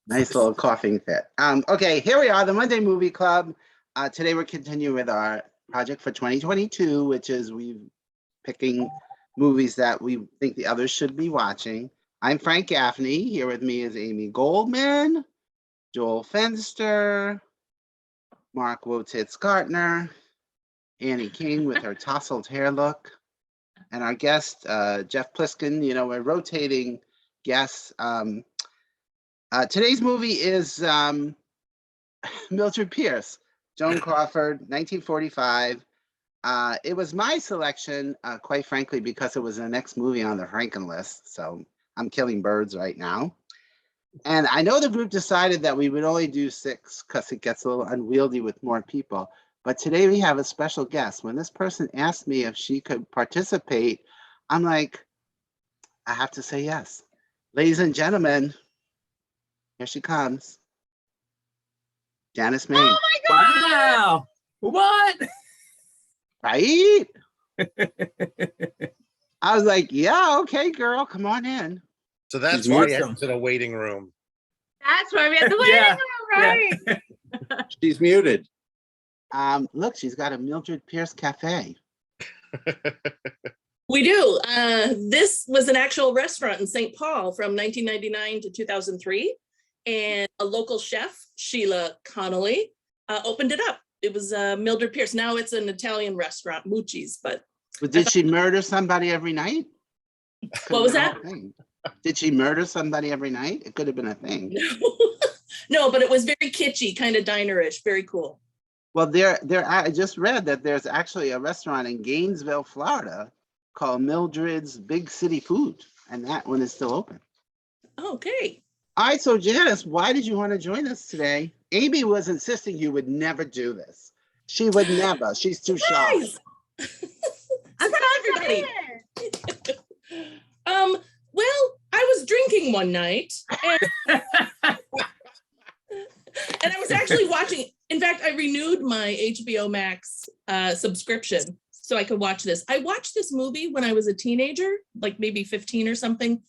Nice little coughing fit. Okay, here we are, the Monday Movie Club. Today we're continuing with our project for 2022, which is we picking movies that we think the others should be watching. I'm Frank Gaffney. Here with me is Amy Goldman, Joel Fenster, Mark Wotitz-Gartner, Annie King with her tousled hair look, and our guest, Jeff Pliskin. You know, we're rotating guests. Today's movie is Mildred Pierce, Joan Crawford, 1945. It was my selection, quite frankly, because it was the next movie on the Franken list. So I'm killing birds right now. And I know the group decided that we would only do 6 because it gets a little unwieldy with more people. But today we have a special guest. When this person asked me if she could participate, I'm like, I have to say yes. Ladies and gentlemen, here she comes. Janice Main. Oh my God! Wow! What? Right? I was like, yeah, okay, girl, come on in. So that's She's why awesome. it's in a waiting room. That's why we had the waiting room, right? She's muted. Look, she's got a Mildred Pierce cafe. We do. This was an actual restaurant in St. Paul from 1999 to 2003. And a local chef, Sheila Connolly, opened it up. It was Mildred Pierce. Now it's an Italian restaurant, Mucci's. But Did she murder somebody every night? What was that? Did she murder somebody every night? It could have been a thing. No, but it was very kitschy, kind of dinerish, very cool. Well, I just read that there's actually a restaurant in Gainesville, Florida, called Mildred's Big City Food, and that one is still open. Okay. All right, so Janice, why did you want to join us today? Amy was insisting you would never do this. She would never. She's too shy. Nice. I'm not everybody. Well, I was drinking one night and, and I was actually watching. In fact, I renewed my HBO Max subscription so I could watch this. I watched this movie when I was a teenager, like maybe 15 or something.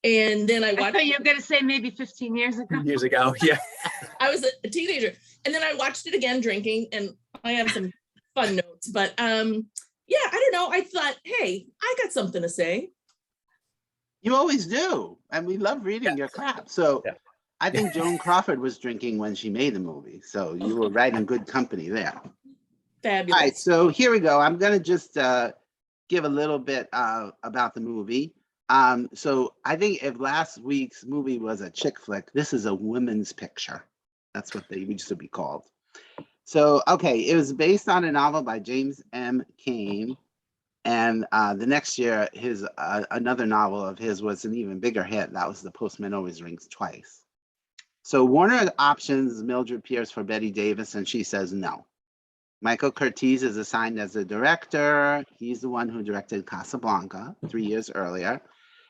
And then I watched. I thought you were going to say maybe 15 years ago. Years ago, yeah. I was a teenager, and then I watched it again drinking, and I have some fun notes. But yeah, I don't know. I thought, hey, I got something to say. You always do, and we love reading your crap. So I think Joan Crawford was drinking when she made the movie, so you were right in good company there. Fabulous. All right, so here we go. I'm going to just give a little bit about the movie. So I think if last week's movie was a chick flick, this is a women's picture. That's what they used to be called. So, okay, it was based on a novel by James M. Cain. And the next year, his another novel of his was an even bigger hit. That was The Postman Always Rings Twice. So Warner options Mildred Pierce for Betty Davis, and she says no. Michael Curtiz is assigned as the director. He's the one who directed Casablanca 3 years earlier.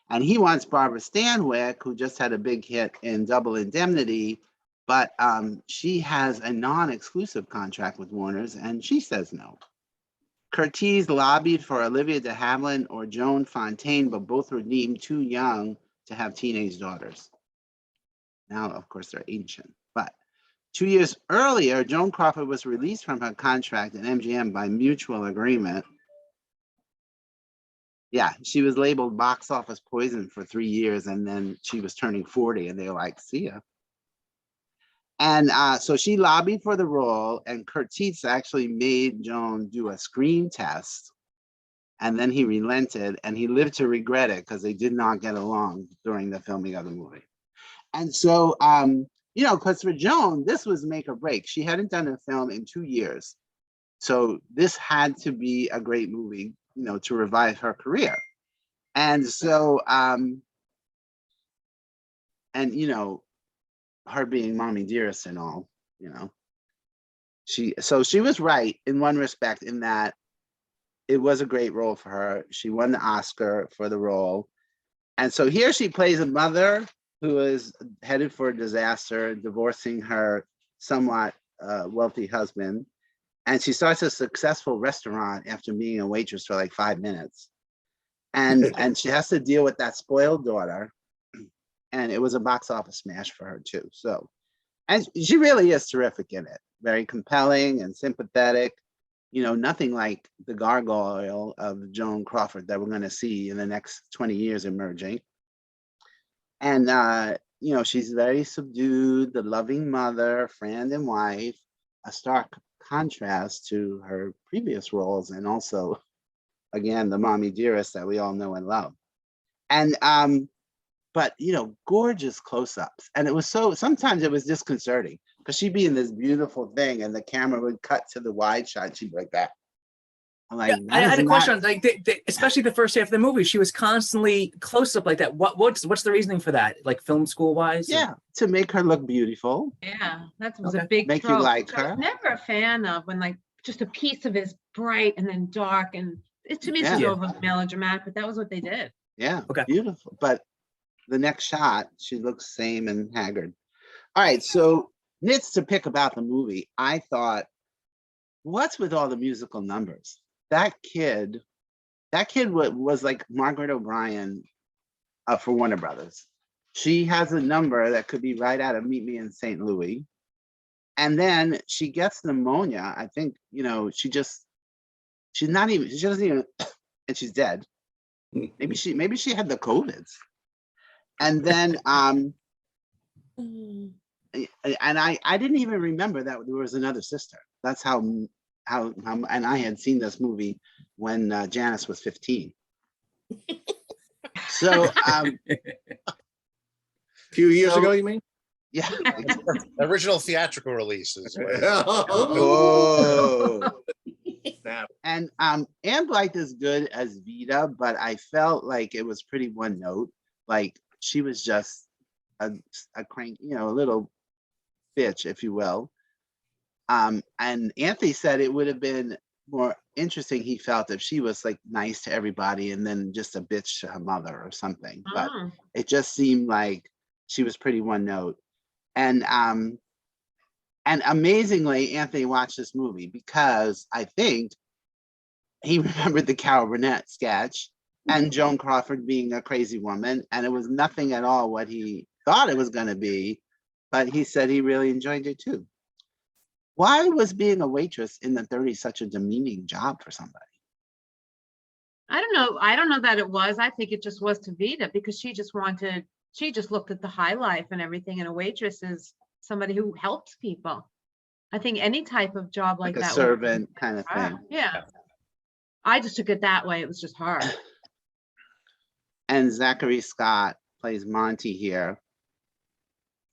And he wants Barbara Stanwyck, who just had a big hit in Double Indemnity, but she has a non-exclusive contract with Warner's, and she says no. Curtiz lobbied for Olivia de Havilland or Joan Fontaine, but both were deemed too young to have teenage daughters. Now, of course, they're ancient. But 2 years earlier, Joan Crawford was released from her contract at MGM by mutual agreement. Yeah, she was labeled box office poison for 3 years, and then she was turning 40, and they were like, see ya. And so she lobbied for the role, and Curtiz actually made Joan do a screen test, and then he relented, and he lived to regret it because they did not get along during the filming of the movie. And so, you know, because for Joan, this was make or break. She hadn't done a film in 2 years. So this had to be a great movie, you know, to revive her career. And so, and you know, her being Mommy Dearest and all, you know, she was right in one respect, in that it was a great role for her. She won the Oscar for the role. And so here she plays a mother who is headed for a disaster, divorcing her somewhat wealthy husband. And she starts a successful restaurant after being a waitress for like 5 minutes. and she has to deal with that spoiled daughter, and it was a box office smash for her too. So, and she really is terrific in it, very compelling and sympathetic. You know, nothing like the gargoyle of Joan Crawford that we're going to see in the next 20 years emerging. And you know, she's very subdued, the loving mother, friend, and wife, a stark contrast to her previous roles, and also, again, the mommy dearest that we all know and love. And but you know, gorgeous close-ups. And it was so, sometimes it was disconcerting because she'd be in this beautiful thing and the camera would cut to the wide shot. She'd be like that. I'm like, I had a question, like especially the first half of the movie, she was constantly close up like that. What's the reasoning for that? Like film school wise? Yeah, to make her look beautiful. Yeah, that was Okay. a big Make you trope, like which I her. was never a fan of when like just a piece of it is bright and then dark, and it to me it's just Yeah. over melodramatic, but that was what they did. Yeah, Okay. beautiful. But the next shot, she looks same and haggard. All right, so nits to pick about the movie. I thought, what's with all the musical numbers? That kid was like Margaret O'Brien for Warner Brothers. She has a number that could be right out of Meet Me in St. Louis. And then she gets pneumonia. I think, you know, she doesn't even, and she's dead. Maybe she had the COVIDs. And then, Mm. and I didn't even remember that there was another sister. That's how, and I had seen this movie when Janice was 15. So, Few years So- ago, you mean? yeah. Original theatrical releases. Oh. Snap. And Anne Blythe is good as Vita, but I felt like it was pretty one note. Like she was just a crank, you know, a little bitch, if you will. And Anthony said it would have been more interesting, he felt, if she was like nice to everybody and then just a bitch to her mother or something. But Oh. it just seemed like she was pretty one note. And amazingly, Anthony watched this movie because I think he remembered the Carol Burnett sketch and Joan Crawford being a crazy woman, and it was nothing at all what he thought it was going to be, but he said he really enjoyed it too. Why was being a waitress in the 30s such a demeaning job for somebody? I don't know. I don't know that it was. I think it just was to Vita because she just looked at the high life and everything. And a waitress is somebody who helps people. I think any type of job like Like a that. servant kind of Ah, thing. yeah. I just took it that way. It was just hard. And Zachary Scott plays Monty here.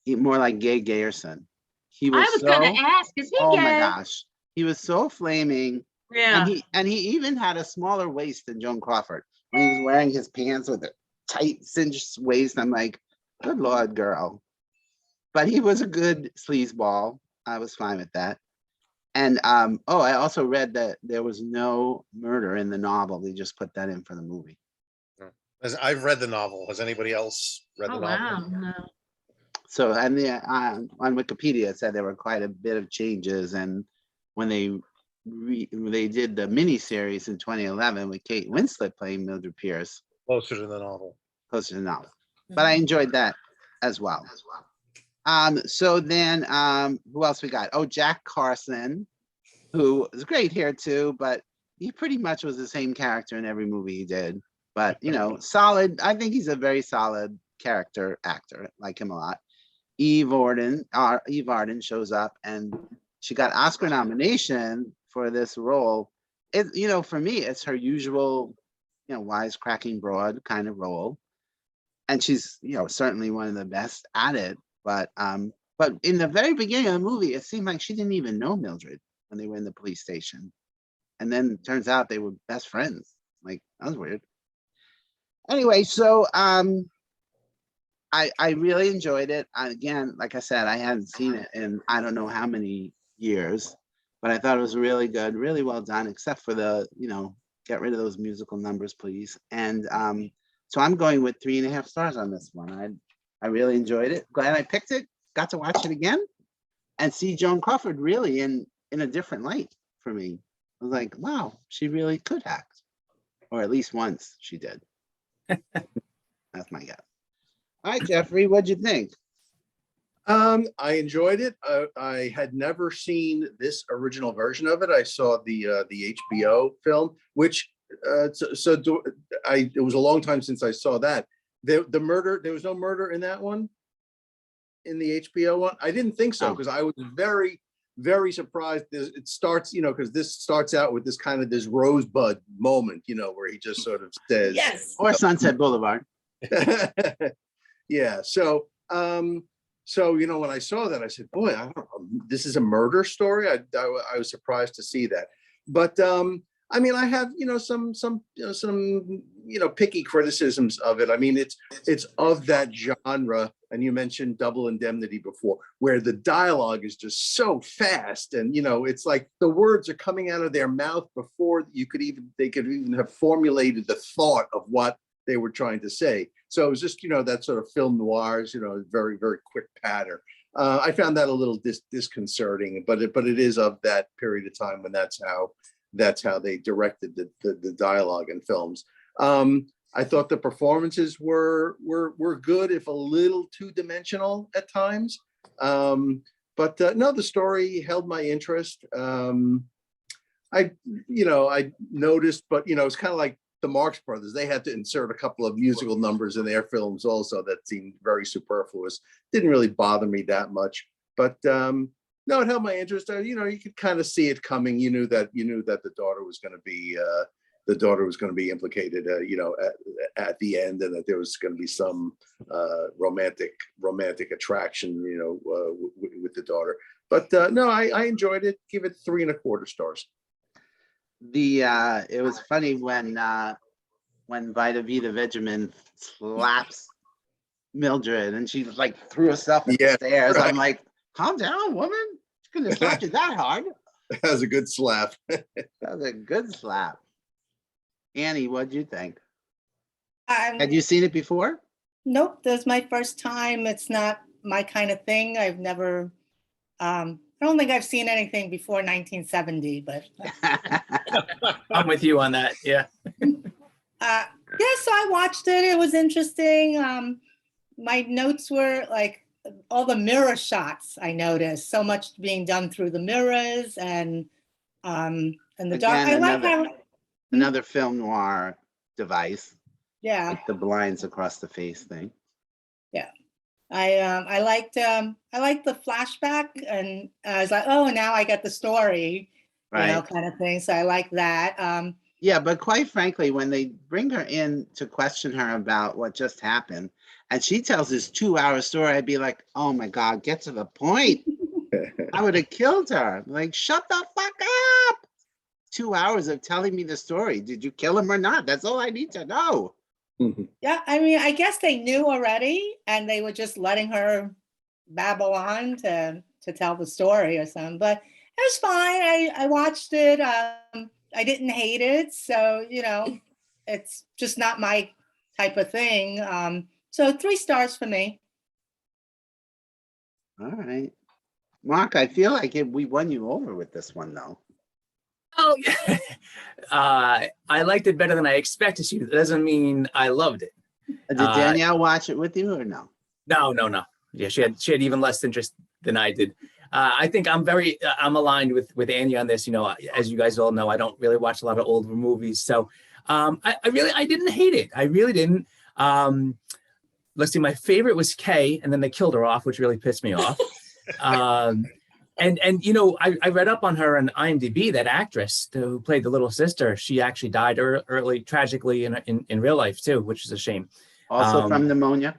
He more like Gay Gayerson. He was I was gonna ask, is he oh gay? my gosh. He was so flaming. Yeah. And he even had a smaller waist than Joan Crawford when he was wearing his pants with a tight cinched waist. I'm like, good Lord, girl. But he was a good sleazeball. I was fine with that. And oh, I also read that there was no murder in the novel. They just put that in for the movie. I've read the novel. Has anybody else read the Oh novel? wow. No. So, and the on Wikipedia it said there were quite a bit of changes, and when they did the miniseries in 2011 with Kate Winslet playing Mildred Pierce, Closer to the novel. closer to the novel. But I enjoyed that as well. So then who else we got? Oh, Jack Carson, who is great here too, but he pretty much was the same character in every movie he did. But you know, solid. I think he's a very solid character actor. Like him a lot. Eve Arden shows up, and she got Oscar nomination for this role. It, you know, for me, it's her usual, you know, wisecracking broad kind of role, and she's, you know, certainly one of the best at it. But in the very beginning of the movie, it seemed like she didn't even know Mildred when they were in the police station, and then it turns out they were best friends. Like, that was weird. Anyway, so I really enjoyed it. Again, like I said, I hadn't seen it in I don't know how many years, but I thought it was really good, really well done, except for the, you know, get rid of those musical numbers, please. And so I'm going with 3.5 stars on this one. I really enjoyed it. Glad I picked it. Got to watch it again and see Joan Crawford really in a different light for me. I was like, wow, she really could act, or at least once she did. That's my guess. All right, Jeffrey, what'd you think? I enjoyed it. I had never seen this original version of it. I saw the HBO film, which it was a long time since I saw that. The murder, there was no murder in that one, in the HBO one. I didn't think so, Oh. because I was very, very surprised. It starts, because this starts out with this rosebud moment, where he just sort of says, Yes. Or Sunset Boulevard. yeah. So when I saw that, I said, boy, this is a murder story. I was surprised to see that. But I mean, I have, some picky criticisms of it. I mean, it's of that genre. And you mentioned Double Indemnity before, where the dialogue is just so fast. And, it's like the words are coming out of their mouth before they could even have formulated the thought of what they were trying to say. So it was just, that sort of film noirs, very, very quick patter. I found that a little disconcerting, but it is of that period of time when that's how they directed the dialogue in films. I thought the performances were good, if a little two-dimensional at times. But no, the story held my interest. I noticed, but it's kind of like the Marx Brothers. They had to insert a couple of musical numbers in their films also that seemed very superfluous. Didn't really bother me that much, but no, it held my interest. You could kind of see it coming. You knew that the daughter was going to be implicated, at the end, and that there was going to be some romantic attraction, with the daughter. But no, I enjoyed it. Give it 3.25 stars. It was funny when Vita Vita Vegemin slaps Mildred and she like threw herself at the stairs. Right. I'm like, calm down, woman. She's gonna slap you that hard. That was a good slap. That was a good slap. Annie, what'd you think? Had you seen it before? Nope, this is my first time. It's not my kind of thing. I've never, I don't think I've seen anything before 1970, but I'm with you on that. Yeah. yeah, so I watched it. It was interesting. My notes were like all the mirror shots. I noticed so much being done through the mirrors and the dark. Again, I like how another film noir device, yeah. like the blinds across the face thing. Yeah. I liked the flashback, and I was like, oh, now I get the story, Right. kind of thing. So I like that. Yeah, but quite frankly, when they bring her in to question her about what just happened, and she tells this 2-hour story, I'd be like, oh my God, get to the point. I would have killed her. Like, shut the fuck up. 2 hours of telling me the story. Did you kill him or not? That's all I need to know. Yeah, I mean, I guess they knew already, and they were just letting her babble on to tell the story or something. But it was fine. I watched it. I didn't hate it. So, it's just not my type of thing. So 3 stars for me. All right. Mark, I feel like we won you over with this one, though. Oh, yeah. I liked it better than I expected to. That doesn't mean I loved it. Did Danielle watch it with you or no? No. Yeah, she had even less interest than I did. I think I'm aligned with Annie on this. As you guys all know, I don't really watch a lot of older movies. So I didn't hate it. I really didn't. Let's see, my favorite was Kay, and then they killed her off, which really pissed me off. And I read up on her on IMDb. That actress who played the little sister, she actually died early, tragically in real life too, which is a shame. Also from pneumonia?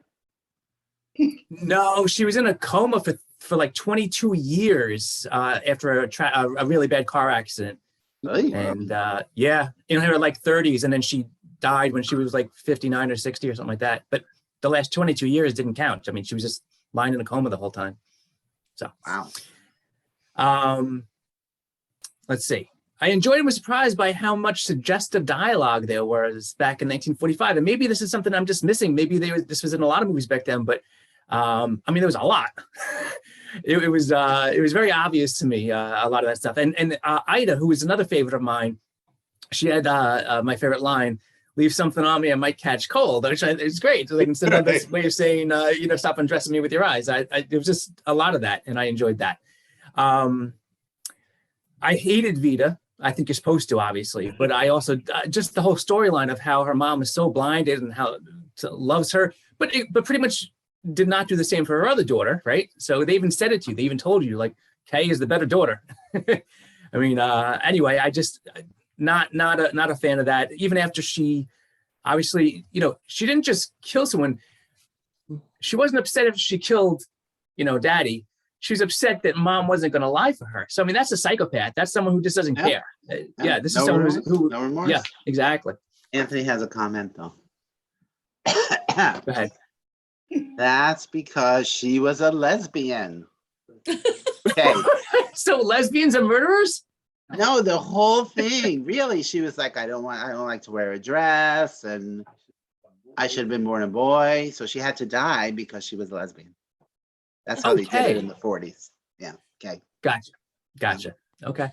No, she was in a coma for like 22 years after a really bad car accident. Really? And in her like 30s, and then she died when she was like 59 or 60 or something like that. But the last 22 years didn't count. I mean, she was just lying in a coma the whole time. So wow. Let's see. I enjoyed and was surprised by how much suggestive dialogue there was back in 1945. And maybe this is something I'm just missing. Maybe this was in a lot of movies back then, but I mean, there was a lot. It was very obvious to me, a lot of that stuff. And Ida, who was another favorite of mine, she had my favorite line, leave something on me, I might catch cold, which it's great. Like instead of this way of saying, stop undressing me with your eyes. It was just a lot of that, and I enjoyed that. I hated Vita. I think you're supposed to, obviously, but I also just the whole storyline of how her mom is so blinded and how loves her, but pretty much did not do the same for her other daughter, right? So they even said it to you. They even told you, like, Kay is the better daughter. I mean, anyway, I just not a fan of that. Even after she, obviously, she didn't just kill someone. She wasn't upset if she killed, Daddy. She was upset that Mom wasn't going to lie for her. So I mean, that's a psychopath. That's someone who just doesn't care. Yeah, this is someone who. No remorse. Yeah, exactly. Anthony has a comment though. Go ahead. That's because she was a lesbian. Okay. So lesbians are murderers? No, the whole thing. Really, she was like, I don't like to wear a dress, and I should have been born a boy. So she had to die because she was a lesbian. That's how they did it in the 40s. Yeah. Okay. Gotcha. Okay.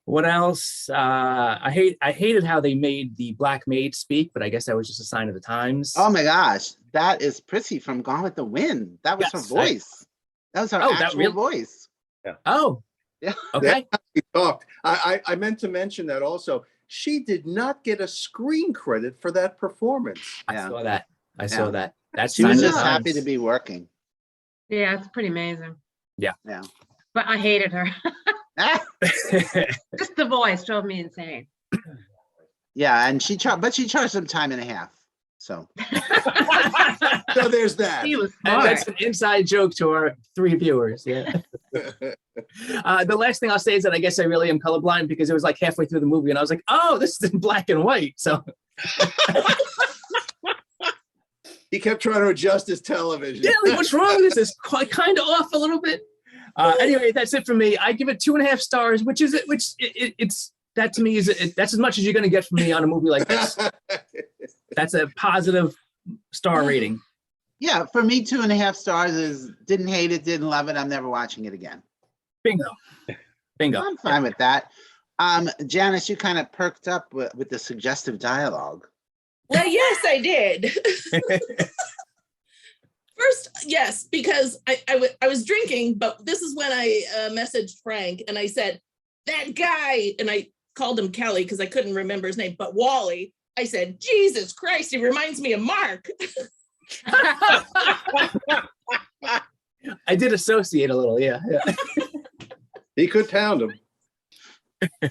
What else? I hated how they made the black maid speak, but I guess that was just a sign of the times. Oh my gosh, that is Prissy from Gone with the Wind. That was her voice. That was her actual voice. Yeah. Oh. Yeah. Okay. He talked. I meant to mention that also. She did not get a screen credit for that performance. I saw that. Saw that. That's She was just happy to be working. Yeah, it's pretty amazing. Yeah. But I hated her. Just the voice drove me insane. Yeah, and she charged him time and a half. So So there's that. He was And smart. that's an inside joke to our 3 viewers. Yeah. The last thing I'll say is that I guess I really am colorblind because it was like halfway through the movie and I was like, oh, this is in black and white. So He kept trying to adjust his television. yeah, like what's wrong with this? It's kind of off a little bit. Anyway, that's it for me. I give it 2.5 stars, it's that to me that's as much as you're going to get from me on a movie like this. That's a positive star rating. yeah, for me, 2.5 stars is didn't hate it, didn't love it. I'm never watching it again. Bingo. I'm fine with that. Janice, you kind of perked up with the suggestive dialogue. Well, yes, I did. First, yes, because I was drinking, but this is when I messaged Frank and I said, that guy, and I called him Kelly because I couldn't remember his name, but Wally, I said, Jesus Christ, he reminds me of Mark. I did associate a little, yeah. He could pound him.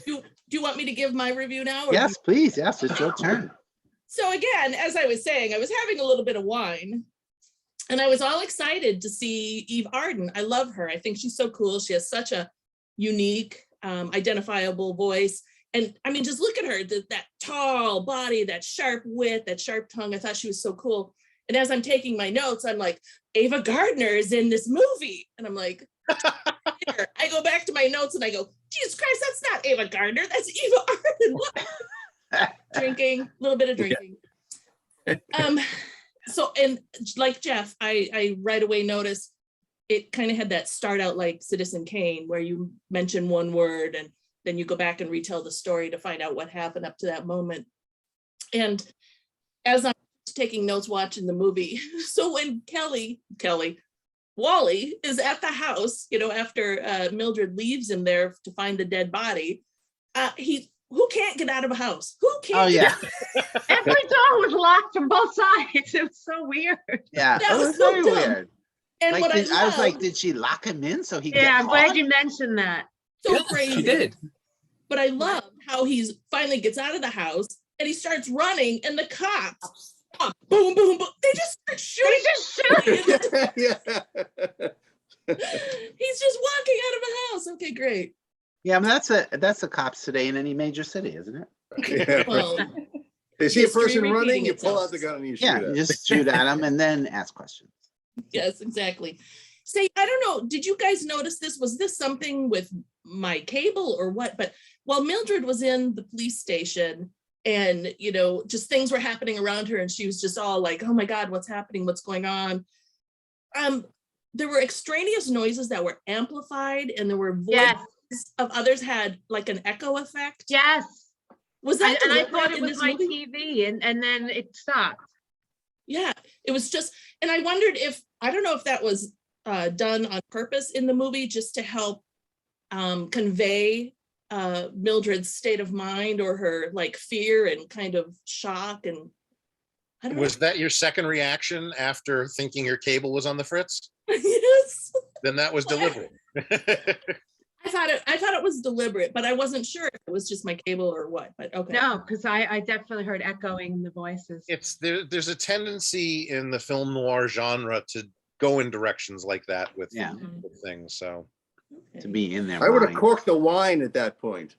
Do you want me to give my review now? Or Yes, please. Yes, it's your turn. So again, as I was saying, I was having a little bit of wine and I was all excited to see Eve Arden. I love her. I think she's so cool. She has such a unique, identifiable voice. And I mean, just look at her, that tall body, that sharp wit, that sharp tongue. I thought she was so cool. And as I'm taking my notes, I'm like, Ava Gardner is in this movie. And I'm like, here. I go back to my notes and I go, Jesus Christ, that's not Ava Gardner. That's Eva Arden. Drinking, a little bit of drinking. So, and like Jeff, I right away noticed it kind of had that start out like Citizen Kane, where you mention one word and then you go back and retell the story to find out what happened up to that moment. And as I'm taking notes watching the movie, so when Wally is at the house, after Mildred leaves him there to find the dead body, who can't get out of a house? Who can't? Oh yeah. Every door was locked from both sides. It was so weird. Yeah, That it was was so very dumb. weird. And Like, what I was like, loved- did she lock him in so he? Yeah, I'm glad you mentioned that. so Yeah, crazy. she did. But I love how he's finally gets out of the house and he starts running and the cops, boom, boom, boom. They just start shooting. Yeah. He's just walking out of a house. Okay, great. Yeah, I mean that's the cops today in any major city, isn't it? Yeah. Well, They see a history person running, repeating you pull itself. out the gun and you shoot Yeah, it. you just shoot at them and then ask questions. yes, exactly. Say, I don't know, did you guys notice this? Was this something with my cable or what? But while Mildred was in the police station and, just things were happening around her and she was just all like, oh my God, what's happening? What's going on? There were extraneous noises that were amplified and there were voices Yes. of others had like an echo effect. Yes. Was that And I deliberate thought it in was this my movie? TV and then it stopped. Yeah, it was just, and I wondered if, I don't know if that was done on purpose in the movie just to help convey Mildred's state of mind or her like fear and kind of shock. And I don't know. Was that your second reaction after thinking your cable was on the fritz? Yes. Then that was deliberate. I thought it was deliberate, but I wasn't sure if it was just my cable or what, but okay. No, because I definitely heard echoing in the voices. There's a tendency in the film noir genre to go in directions like that with Yeah. with things. So To be in there. I would have corked the wine at that point.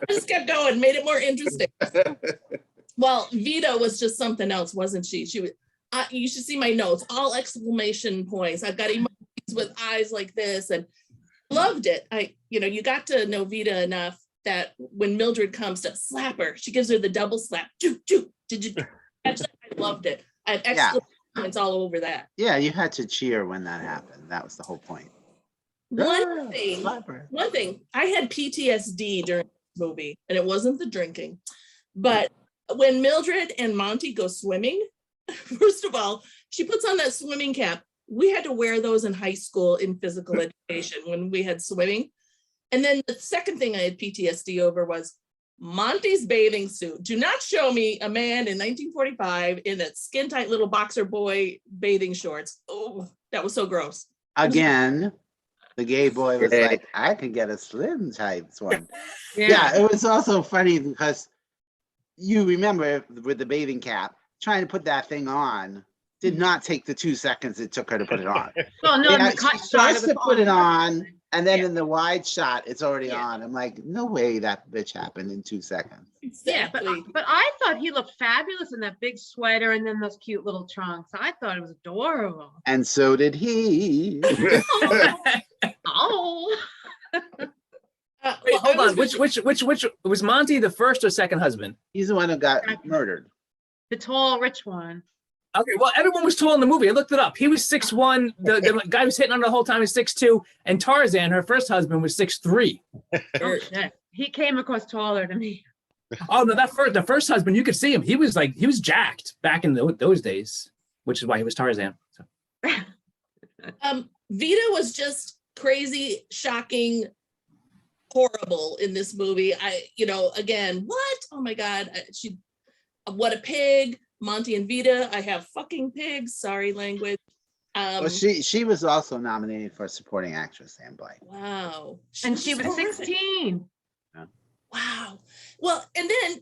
Just kept going, made it more interesting. Well, Vita was just something else, wasn't she? She was, you should see my notes, all exclamation points. I've got emojis with eyes like this and loved it. You got to know Vita enough that when Mildred comes to slap her, she gives her the double slap. Did you catch that? I loved it. I have exclamation points all over that. Yeah, you had to cheer when that happened. That was the whole point. One thing, I had PTSD during this movie, and it wasn't the drinking, but when Mildred and Monty go swimming, first of all, she puts on that swimming cap. We had to wear those in high school in physical education when we had swimming. And then the second thing I had PTSD over was Monty's bathing suit. Do not show me a man in 1945 in a skin tight little boxer boy bathing shorts. Oh, that was so gross. Again, the gay boy was like, I can get a slim type one. Yeah, it was also funny because you remember with the bathing cap, trying to put that thing on did not take the 2 seconds it took her to put it on. Well, no, Yeah, in the cut she shot, starts it was to put it on, perfect. and then Yeah. in the wide shot, it's already Yeah. on. I'm like, no way that bitch happened in 2 seconds. Yeah, Exactly. but I thought he looked fabulous in that big sweater and then those cute little trunks. I thought it was adorable. And so did he. Oh, Wait, hold on. Which was Monty the first or second husband? He's the one who got murdered. the tall, rich one. Okay, well, everyone was tall in the movie. I looked it up. He was 6'1". The guy who was hitting on her the whole time was 6'2". And Tarzan, her first husband, was 6'3". Oh shit, he came across taller to me. Oh no, the first husband, you could see him. He was jacked back in those days, which is why he was Tarzan. So. Vita was just crazy, shocking, horrible in this movie. Again, what? Oh my God. What a pig. Monty and Vita. I have fucking pigs. Sorry, language. Well, she was also nominated for supporting actress, Sam Blake. Wow. And she was horrific. 16. Wow. Well, and then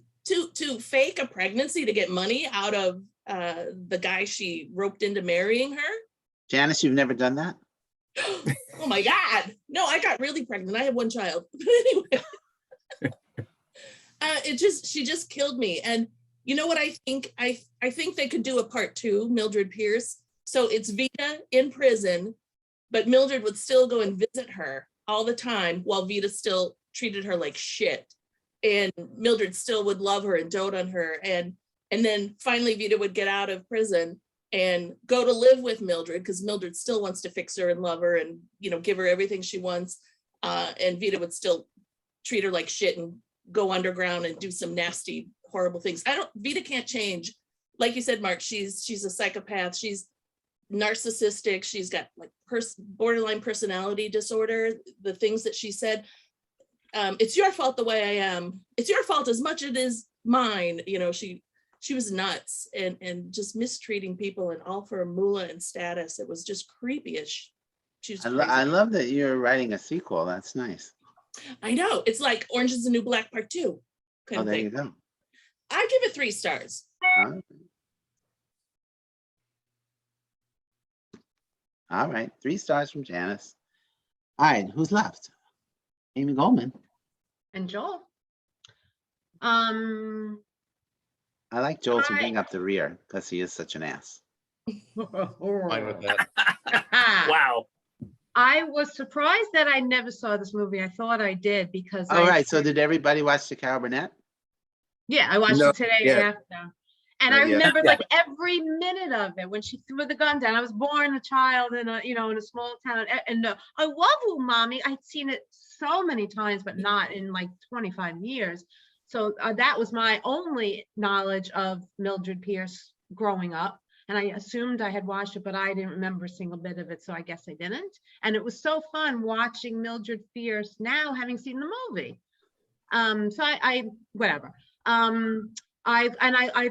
to fake a pregnancy to get money out of the guy she roped into marrying her. Janice, you've never done that? Oh my God. No, I got really pregnant. I have one child. But anyway, she just killed me. And you know what I think? I think they could do a part 2, Mildred Pierce. So it's Vita in prison, but Mildred would still go and visit her all the time while Vita still treated her like shit. And Mildred still would love her and dote on her. And then finally Vita would get out of prison and go to live with Mildred because Mildred still wants to fix her and love her and, give her everything she wants. And Vita would still treat her like shit and go underground and do some nasty, horrible things. Vita can't change. Like you said, Mark, she's a psychopath. She's narcissistic. She's got like borderline personality disorder. The things that she said, it's your fault the way I am. It's your fault as much as it is mine. She was nuts and just mistreating people and all for a moolah and status. It was just creepy-ish. I love that you're writing a sequel. That's nice. I know. It's like Orange is the New Black Part 2. Oh, there you go. I give it 3 stars. All right, 3 stars from Janice. All right, who's left? Amy Goldman. And Joel. I like Joel to bring up the rear because he is such an ass. Fine with that. Wow. I was surprised that I never saw this movie. I thought I did because All right, so did everybody watch the Carol Burnett? Yeah, I watched it today after. And I remember like every minute of it when she threw the gun down. I was born a child in a small town. And I love you, Mommy. I'd seen it so many times, but not in like 25 years. So that was my only knowledge of Mildred Pierce growing up. And I assumed I had watched it, but I didn't remember a single bit of it. So I guess I didn't. And it was so fun watching Mildred Pierce now, having seen the movie. So I whatever. I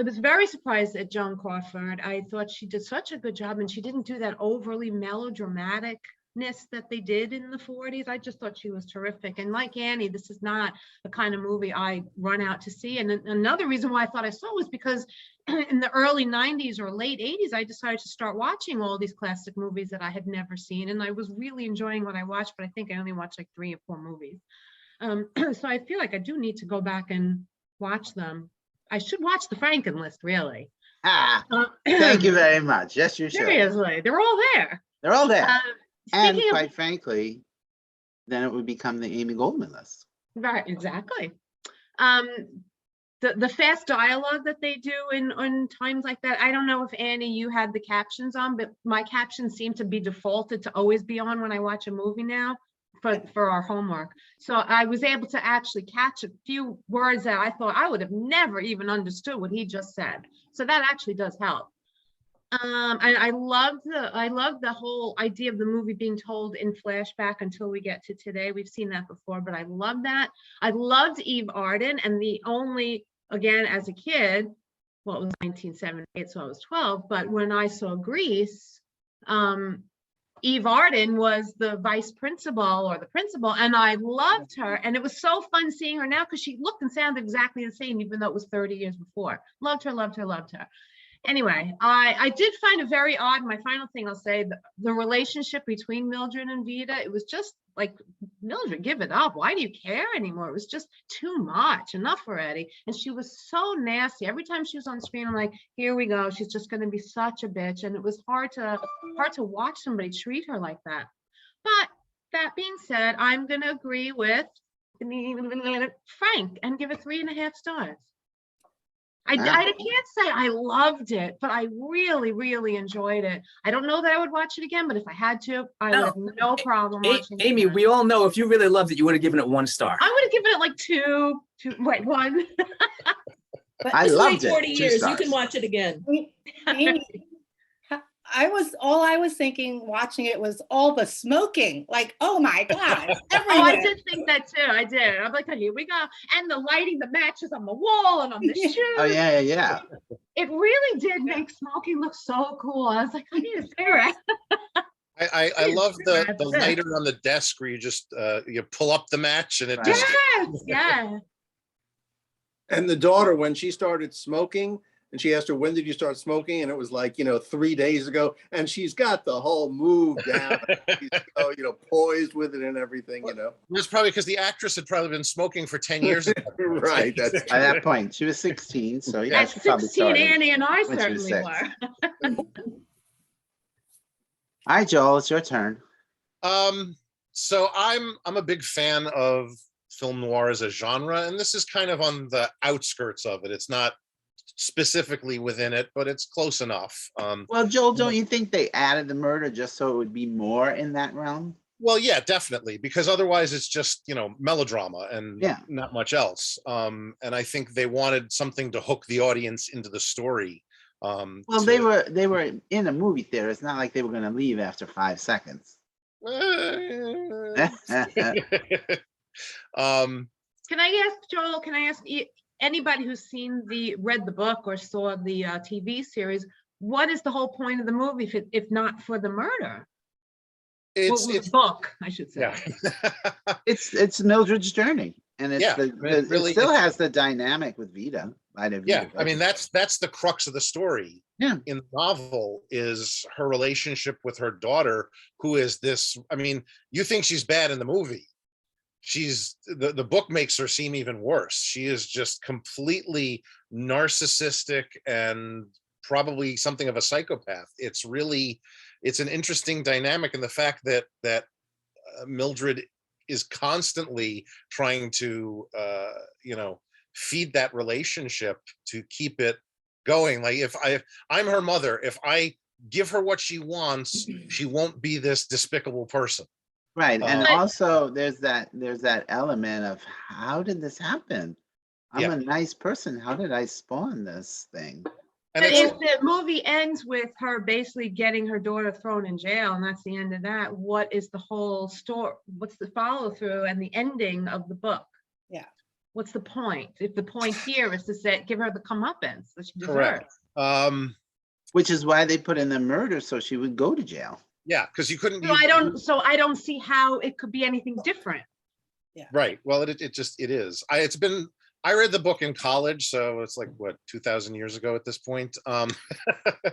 was very surprised at Joan Crawford. I thought she did such a good job, and she didn't do that overly melodramaticness that they did in the 40s. I just thought she was terrific. And like Annie, this is not the kind of movie I run out to see. And another reason why I thought I saw was because in the early 90s or late 80s, I decided to start watching all these classic movies that I had never seen. And I was really enjoying what I watched, but I think I only watched like 3 or 4 movies. So I feel like I do need to go back and watch them. I should watch the Franken list, really. Thank you very much. Yes, you should. Seriously, they're all there. They're all there. And Speaking of, quite frankly, then it would become the Amy Goldman list. right, exactly. The fast dialogue that they do in times like that. I don't know if Annie, you had the captions on, but my captions seem to be defaulted to always be on when I watch a movie now for our homework. So I was able to actually catch a few words that I thought I would have never even understood what he just said. So that actually does help. And I love the whole idea of the movie being told in flashback until we get to today. We've seen that before, but I love that. I loved Eve Arden, and the only, again, as a kid, well, it was 1978, so I was 12, but when I saw Grease, Eve Arden was the vice principal or the principal, and I loved her. And it was so fun seeing her now because she looked and sounded exactly the same, even though it was 30 years before. Loved her, loved her, loved her. Anyway, I did find it very odd. My final thing I'll say, the relationship between Mildred and Vida, it was just like, Mildred, give it up. Why do you care anymore? It was just too much. Enough already. And she was so nasty. Every time she was on screen, I'm like, here we go. She's just going to be such a bitch. And it was hard to watch somebody treat her like that. But that being said, I'm going to agree with Frank and give it 3.5 stars. I can't say I loved it, but I really, really enjoyed it. I don't know that I would watch it again, but if I had to, I would have no problem watching it Amy, again. we all know if you really loved it, you would have given it 1 star. I would have given it like 2, wait, 1. But I this is like loved it. 40 2 years. You stars. can watch it again. Amy, all I was thinking watching it was all the smoking. Like, oh my God. Oh, I did think that too. I did. I'm like, oh, here we go. And the lighting, the matches on the wall and on the shoes. Oh, yeah. It really did make smoking look so cool. I was like, I need a cigarette. I love the lighter on the desk where you just you pull up the match and it just Yeah. And the daughter, when she started smoking, and she asked her, when did you start smoking? And it was like, 3 days ago. And she's got the whole move down, she's, poised with it and everything, It was probably because the actress had probably been smoking for 10 years. Right. That's At that point, she was 16. So yeah, At she probably 16, started. Annie and I when she was certainly 6. were. All right, Joel, it's your turn. So I'm a big fan of film noir as a genre, and this is kind of on the outskirts of it. It's not specifically within it, but it's close enough. Well, Joel, don't you think they added the murder just so it would be more in that realm? Well, yeah, definitely, because otherwise it's just, melodrama and not much else. And I think they wanted something to hook the audience into the story. Well, they were in a movie theater. It's not like they were going to leave after 5 seconds. Can I ask Joel, anybody who's read the book or saw the TV series, what is the whole point of the movie if not for the murder? It's the book, I should say. Yeah. It's Mildred's journey, and it's really, it still has the dynamic with Vida. Yeah, I mean that's the crux of the story. Yeah. In the novel is her relationship with her daughter, who is this. I mean, you think she's bad in the movie. The book makes her seem even worse. She is just completely narcissistic and probably something of a psychopath. It's an interesting dynamic in the fact that Mildred is constantly trying to feed that relationship to keep it going. Like if I'm her mother, if I give her what she wants, she won't be this despicable person. Right, and Uh, also there's that element of how did this happen? I'm Yeah. a nice person. How did I spawn this thing? and But it's if the movie ends with her basically getting her daughter thrown in jail, and that's the end of that, what is the whole story? What's the follow through and the ending of the book? Yeah. What's the point? If the point here is to say, give her the comeuppance that she correct. deserves. Which is why they put in the murder so she would go to jail. Yeah, because you couldn't. So I don't see how it could be anything different. Right. Well, it just it is. I read the book in college, so it's like what 2,000 years ago at this point.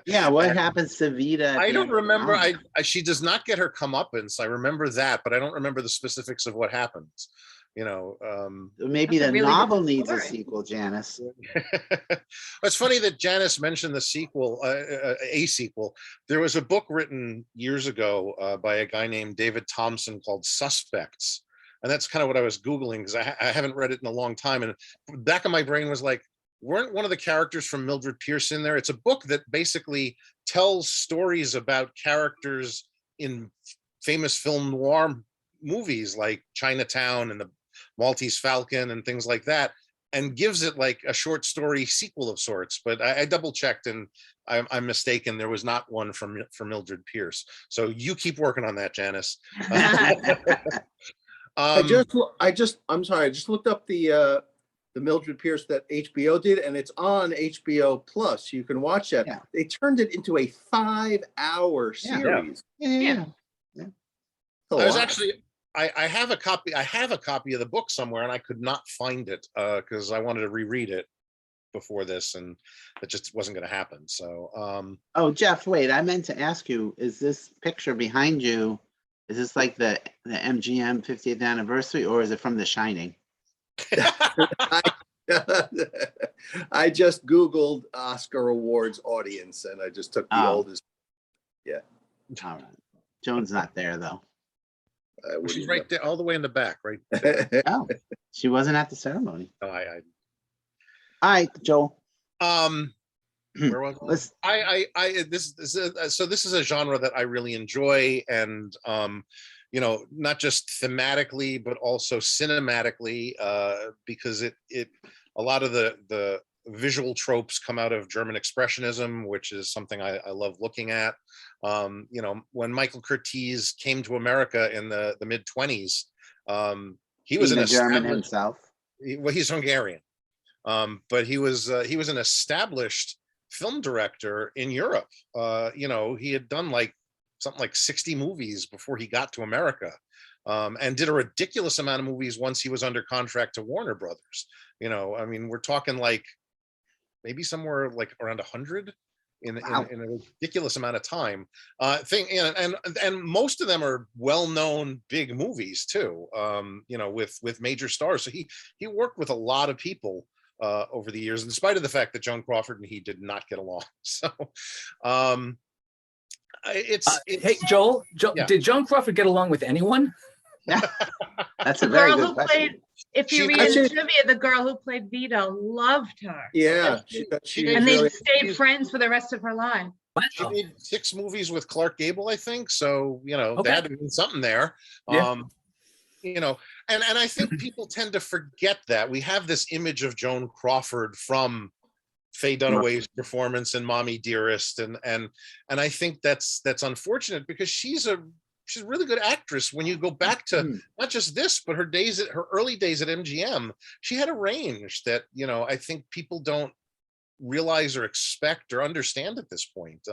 Yeah, what And happens to Vita? at I the don't end of the remember. novel? She does not get her comeuppance. I remember that, but I don't remember the specifics of what happens. You know, Maybe That's a the really novel different needs a story. sequel, Janice. it's funny that Janice mentioned the sequel, a sequel. There was a book written years ago by a guy named David Thompson called Suspects. And that's kind of what I was Googling because I haven't read it in a long time. And the back of my brain was like, weren't one of the characters from Mildred Pierce in there? It's a book that basically tells stories about characters in famous film noir movies like Chinatown and the Maltese Falcon and things like that, and gives it like a short story sequel of sorts. But I double checked and I'm mistaken. There was not one from Mildred Pierce. So you keep working on that, Janice. I'm sorry, I just looked up the Mildred Pierce that HBO did, and it's on HBO Plus. You can watch that. Yeah. They turned it into a 5-hour Yeah. series. Yeah. That's I a was lot. actually I have a copy. I have a copy of the book somewhere, and I could not find it because I wanted to reread it before this, and it just wasn't going to happen. So, Oh, Jeff, wait, I meant to ask you, is this picture behind you, is this like the MGM 50th anniversary, or is it from The Shining? I just Googled Oscar Awards audience, and I just took the Oh. oldest. All right. Joan's not there, though. I wouldn't she's know. right there, all the way in the back, right? Oh, she wasn't at the ceremony. No, All right, Joel. where was Let's, this is a genre that I really enjoy, and not just thematically but also cinematically, because it a lot of the visual tropes come out of German Expressionism, which is something I love looking at. When Michael Curtiz came to America in the mid-20s, he was being an a German established, himself. well, he's Hungarian, but he was an established film director in Europe. He had done something like 60 movies before he got to America, and did a ridiculous amount of movies once he was under contract to Warner Brothers. We're talking like maybe somewhere like around 100 in a ridiculous amount of time. And most of them are well-known big movies too. With major stars. So he worked with a lot of people over the years, in spite of the fact that Joan Crawford and he did not get along. So Hey, Joel, Yeah. did Joan Crawford get along with anyone? That's a The very girl good who question. played, if you She- read Actually- in trivia, the girl who played Vita loved her. Yeah, She And they really, stayed friends for the rest of her life. She Wow. made 6 movies with Clark Gable, I think. So, Okay. there had to be something there. Yeah. And I think people tend to forget that. We have this image of Joan Crawford from Faye Dunaway's performance in Mommy Dearest. And I think that's unfortunate because she's a really good actress. When you go back to not just this, but her early days at MGM, she had a range that, I think people don't realize or expect or understand at this point.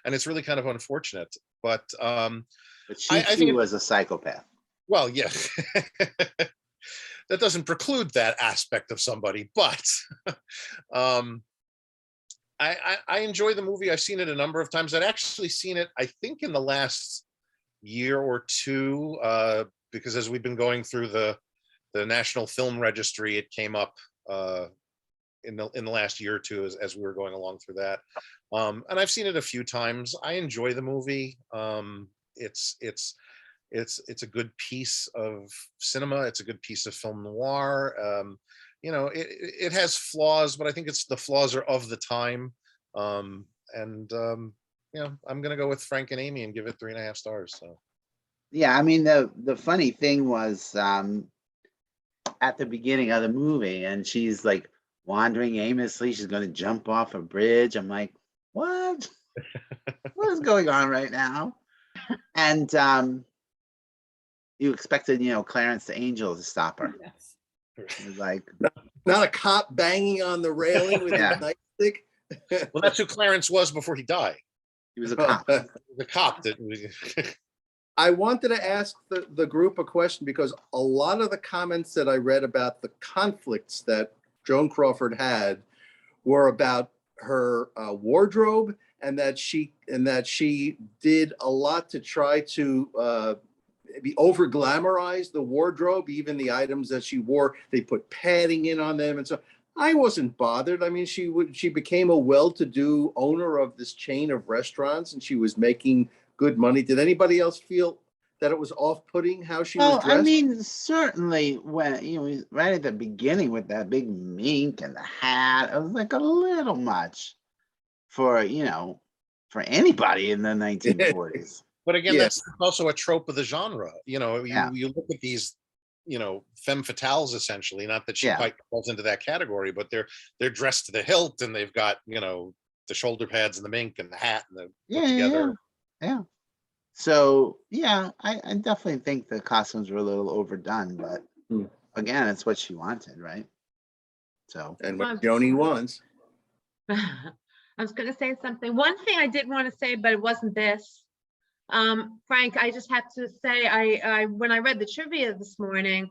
And it's really kind of unfortunate. But But she I think too was a psychopath. well, yeah, that doesn't preclude that aspect of somebody, but I enjoy the movie. I've seen it a number of times. I'd actually seen it, I think, in the last year or two, because as we've been going through the National Film Registry, it came up in the last year or two as we were going along through that. And I've seen it a few times. I enjoy the movie. It's a good piece of cinema. It's a good piece of film noir. It has flaws, but I think the flaws are of the time. I'm going to go with Frank and Amy and give it 3.5 stars. So Yeah, I mean, the funny thing was at the beginning of the movie, and she's like wandering aimlessly. She's going to jump off a bridge. I'm like, what? What is going on right now? And you expected, Clarence the Angel to stop her. Yes. It was like, Not a cop banging on the railing with Yeah. a nightstick. Well, that's who Clarence was before he died. he was a cop. The cop that. I wanted to ask the group a question because a lot of the comments that I read about the conflicts that Joan Crawford had were about her wardrobe, and that she did a lot to try to be over glamorize the wardrobe. Even the items that she wore, they put padding in on them, and so I wasn't bothered. I mean, she became a well-to-do owner of this chain of restaurants, and she was making good money. Did anybody else feel that it was off-putting how she was Well, I dressed? mean, certainly when, right at the beginning with that big mink and the hat, it was like a little much for, for anybody in the 1940s. But again, Yeah. that's also a trope of the genre. Yeah. You look at these, femme fatales essentially. Not that she Yeah. quite falls into that category, but they're dressed to the hilt, and they've got the shoulder pads and the mink and the hat and the put Yeah, yeah, together. yeah. So yeah, I definitely think the costumes were a little overdone, but Hmm. again, it's what she wanted, right? So And what Joni wants. I was going to say something. One thing I did want to say, but it wasn't this. Frank, I just have to say, I when I read the trivia this morning,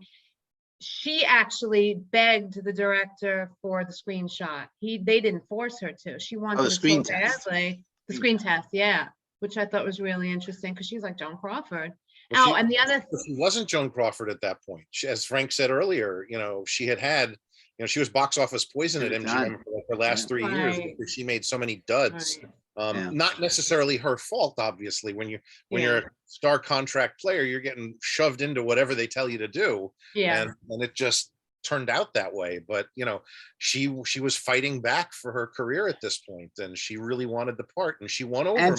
she actually begged the director for the screenshot. They didn't force her to. She wanted the it screen so test. badly. The screen test, yeah, which I thought was really interesting because she's like Joan Crawford. Well, Oh, and the other, she wasn't Joan Crawford at that point. As Frank said earlier, she had she was box office poison at She was MGM done. for like her last Yeah. 3 years Right. because she made so many duds. right, Yeah. Not necessarily her fault, obviously. When you're a star contract player, you're getting shoved into whatever they tell you to do, yeah, and it just turned out that way. But she was fighting back for her career at this point, and she really wanted the part, and she won over. And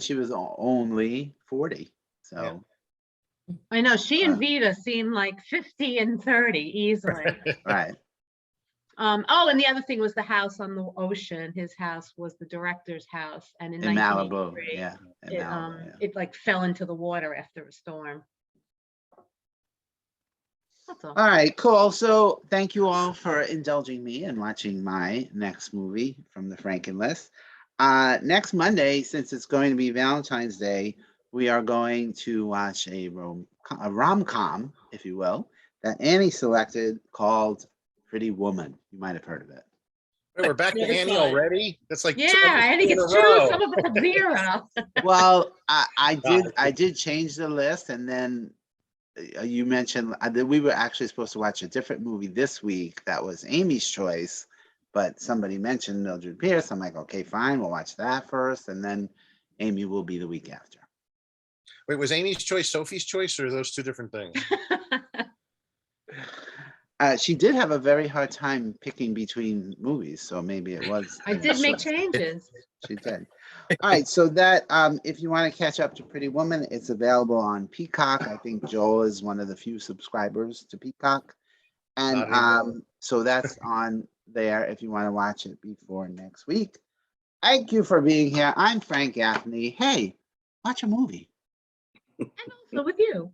she was only 40. So Yeah. I know she and Uh, Vita seemed like 50 and 30 easily. right. Oh, and the other thing was the house on the ocean. His house was the director's house, and in In Malibu. 1983, Yeah. In Malibu, yeah. it like fell into the water after a storm. That's all. All right, cool. So thank you all for indulging me and watching my next movie from the Franken list. Next Monday, since it's going to be Valentine's Day, we are going to watch a rom-com, if you will, that Annie selected called Pretty Woman. You might have heard of it. Wait, we're back to Never Annie saw it. already. That's like Yeah, 2 I think in a it's two. row. Some of us have zero. Well, I did change the list, and then you mentioned that we were actually supposed to watch a different movie this week that was Amy's choice, but somebody mentioned Mildred Pierce. I'm like, okay, fine, we'll watch that first, and then Amy will be the week after. Wait, was Amy's choice Sophie's choice, or are those two different things? She did have a very hard time picking between movies, so maybe it was. I did make changes. She did. All right, so that if you want to catch up to Pretty Woman, it's available on Peacock. I think Joel is one of the few subscribers to Peacock, and Not anymore. so that's on there if you want to watch it before next week. Thank you for being here. I'm Frank Gaffney. Hey, watch a movie. And also with you.